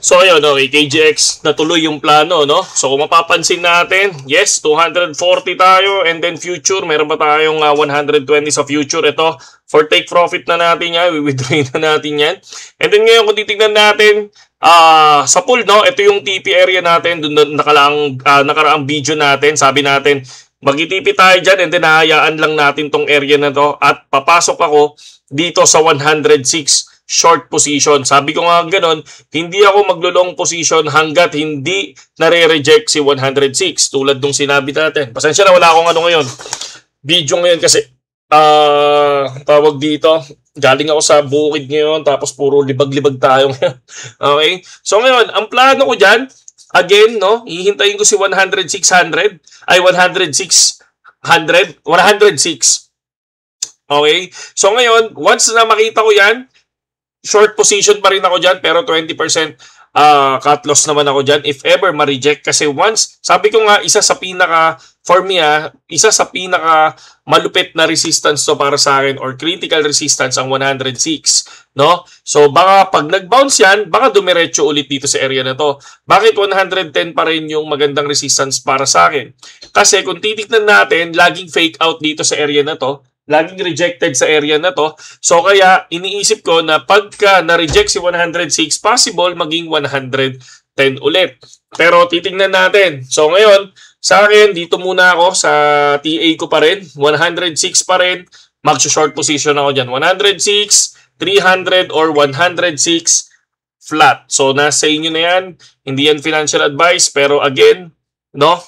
So ayun, okay, KGX natuloy yung plano, no? So kung mapapansin natin, yes, 240 tayo, and then future, meron ba tayong 120 sa future? Ito, for take profit na natin yan, withdraw na natin yan. And then ngayon, kung titignan natin, sa pool, no? Ito yung TP area natin, doon nakaraang video natin, sabi natin, mag-TP tayo dyan, and then hahayaan lang natin tong area na to, at papasok ako dito sa 106 short position. Sabi ko nga ganoon, hindi ako maglo-long position hanggat hindi nare-reject si 106. Tulad nung sinabi natin. Pasensya na, wala akong ano ngayon. Video ngayon kasi, tawag dito, galing ako sa bukid ngayon, tapos puro libag-libag tayo ngayon. Okay? So ngayon, ang plano ko dyan, again, no, hihintayin ko si 106. Okay? So ngayon, once na makita ko yan, short position pa rin ako dyan, pero 20% cut loss naman ako dyan if ever ma-reject. Kasi once, sabi ko nga, isa sa pinaka malupit na resistance to para sa akin, or critical resistance, ang 106. No? So baka pag nag-bounce yan, baka dumiretso ulit dito sa area na to. Bakit 110 pa rin yung magandang resistance para sa akin? Kasi kung titignan natin, laging fake out dito sa area na to, laging rejected sa area na to. So kaya iniisip ko na pagka na-reject si 106, possible maging 110 ulit. Pero titingnan natin. So ngayon, sa akin, dito muna ako sa TA ko pa rin. 106 pa rin. Mag-short position ako dyan. 106, 300 or 106 flat. So nasa inyo na yan. Hindi yan financial advice. Pero again, no?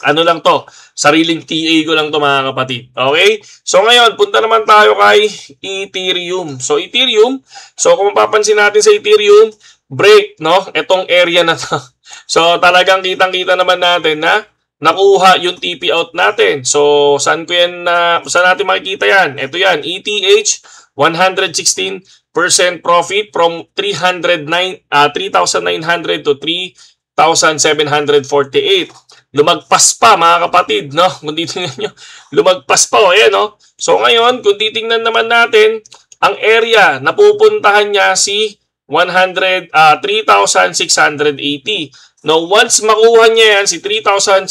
Ano lang to? Sariling TA ko lang to, mga kapatid. Okay? So ngayon, punta naman tayo kay Ethereum. So Ethereum, so kung mapapansin natin sa Ethereum, break, no? Etong area na to. So talagang kitang-kita naman natin na nakuha yung TP out natin. So saan natin makikita yan? Ito yan, ETH, 116% profit from 3,900 to 3,748. Lumagpas pa, mga kapatid, no? Kung titingnan nyo, lumagpas pa, ayan, no? So ngayon, kung titingnan naman natin, ang area na pupuntahan niya si 3,680. Now, once makuha niya yan, si 3,680,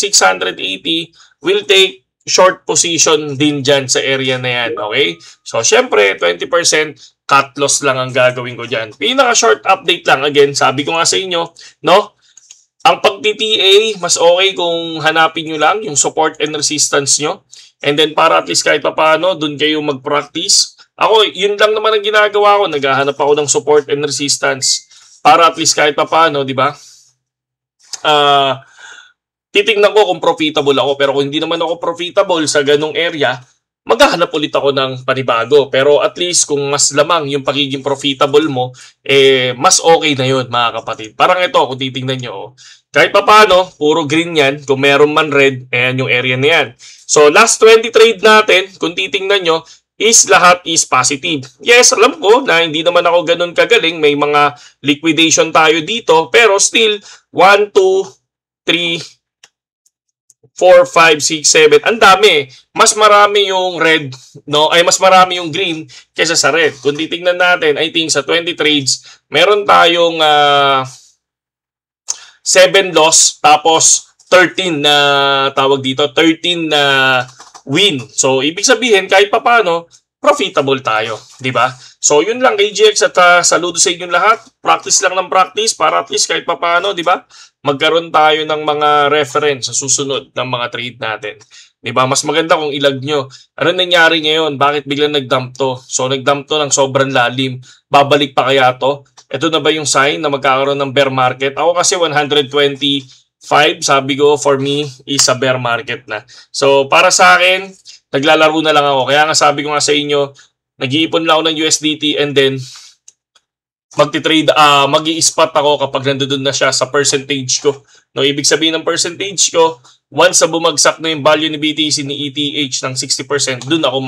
will take short position din dyan sa area na yan, okay? So, syempre, 20% cut loss lang ang gagawin ko dyan. Pinaka-short update lang, again, sabi ko nga sa inyo, no? Ang pag-TTA, mas okay kung hanapin nyo lang yung support and resistance nyo. And then para at least kahit paano, dun kayo mag-practice. Ako, yun lang naman ang ginagawa ko. Naghahanap ako ng support and resistance. Para at least kahit paano, di ba? Titignan ko kung profitable ako. Pero kung hindi naman ako profitable sa ganong area, maghahanap ulit ako ng panibago. Pero at least kung mas lamang yung pagiging profitable mo, mas okay na yun, mga kapatid. Parang ito, kung titignan nyo, kahit pa paano, puro green yan. Kung meron man red, ayan yung area na yan. So, last 20 trade natin, kung titignan nyo, lahat is positive. Yes, alam ko na hindi naman ako ganun kagaling. May mga liquidation tayo dito. Pero still, 1, 2, 3, 4, 5, 6, 7. Ang dami. Mas marami yung red, no? Ay, mas marami yung green kaysa sa red. Kung titignan natin, I think sa 20 trades, meron tayong 7 loss, tapos 13 na tawag dito, 13 na win. So, ibig sabihin, kahit papano, profitable tayo. Di ba? So, yun lang, KGX, at saludo sa inyong lahat. Practice lang ng practice para at least kahit papano, di ba? Magkaroon tayo ng mga reference sa susunod ng mga trade natin. Diba? Mas maganda kung ilag nyo. Ano nangyari ngayon? Bakit biglang nag-dump to? So, nag-dump to ng sobrang lalim. Babalik pa kaya to? Ito na ba yung sign na magkakaroon ng bear market? Ako kasi 125, sabi ko, for me, is a bear market na. So, para sa akin, naglalaro na lang ako. Kaya nga sabi ko nga sa inyo, nag-iipon lang ako ng USDT and then magti-trade, mag-i-spot ako kapag nandoon na siya sa percentage ko. No, ibig sabihin ng percentage ko, once na bumagsak na yung value ni BTC ni ETH ng 60%, dun ako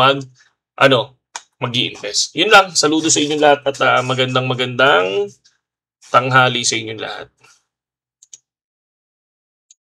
mag-i-invest. Yun lang, saludo sa inyong lahat at magandang tanghali sa inyong lahat.